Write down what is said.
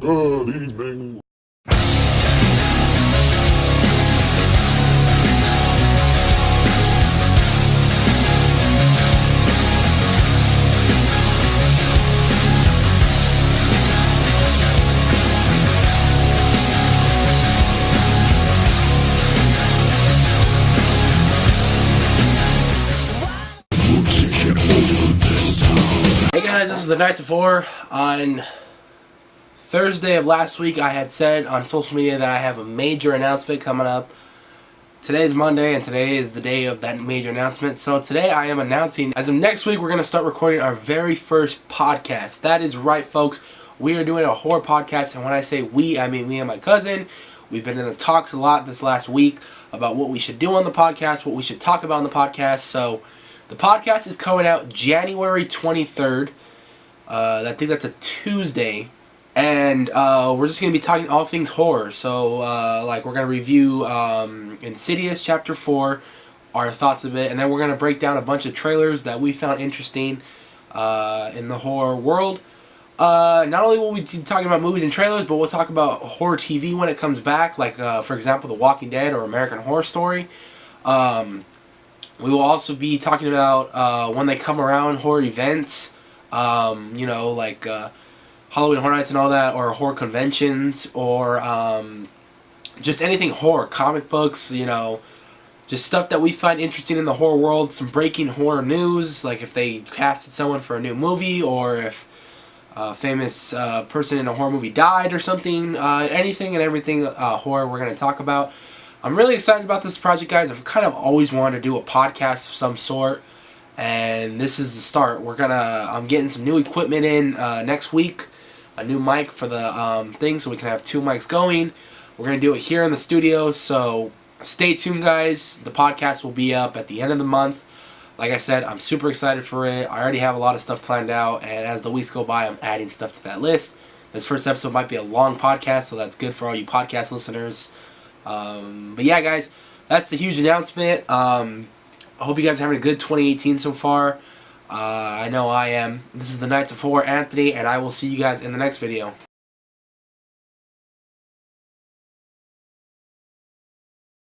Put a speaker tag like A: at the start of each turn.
A: Good evening.
B: Hey guys, this is the Knights of Horror. On Thursday of last week, I had said on social media that I have a major announcement coming up. Today is Monday, and today is the day of that major announcement. So today I am announcing, as of next week, we're going to start recording our very first podcast. That is right, folks. We are doing a horror podcast, and when I say we, I mean me and my cousin. We've been in the talks a lot this last week about what we should do on the podcast, what we should talk about on the podcast. So the podcast is coming out January 23rd. I think that's a Tuesday. And we're just going to be talking all things horror. So, like, we're going to review Insidious Chapter 4, our thoughts of it. And then we're going to break down a bunch of trailers that we found interesting in the horror world. Not only will we be talking about movies and trailers, but we'll talk about horror TV when it comes back. Like, for example, The Walking Dead or American Horror Story. We will also be talking about when they come around, horror events. You know, like Halloween Horror Nights and all that, or horror conventions, or just anything horror, comic books, you know, just stuff that we find interesting in the horror world, some breaking horror news, like if they casted someone for a new movie, or if a famous person in a horror movie died or something, anything and everything horror we're going to talk about. I'm really excited about this project, guys. I've kind of always wanted to do a podcast of some sort, and this is the start. I'm getting some new equipment in next week. A new mic for the thing, so we can have two mics going. We're going to do it here in the studio, so stay tuned, guys. The podcast will be up at the end of the month. Like I said, I'm super excited for it. I already have a lot of stuff planned out, and as the weeks go by, I'm adding stuff to that list. This first episode might be a long podcast, so that's good for all you podcast listeners. But yeah, guys, that's the huge announcement. I hope you guys are having a good 2018 so far. I know I am. This is the Knights of Horror, Anthony, and I will see you guys in the next video.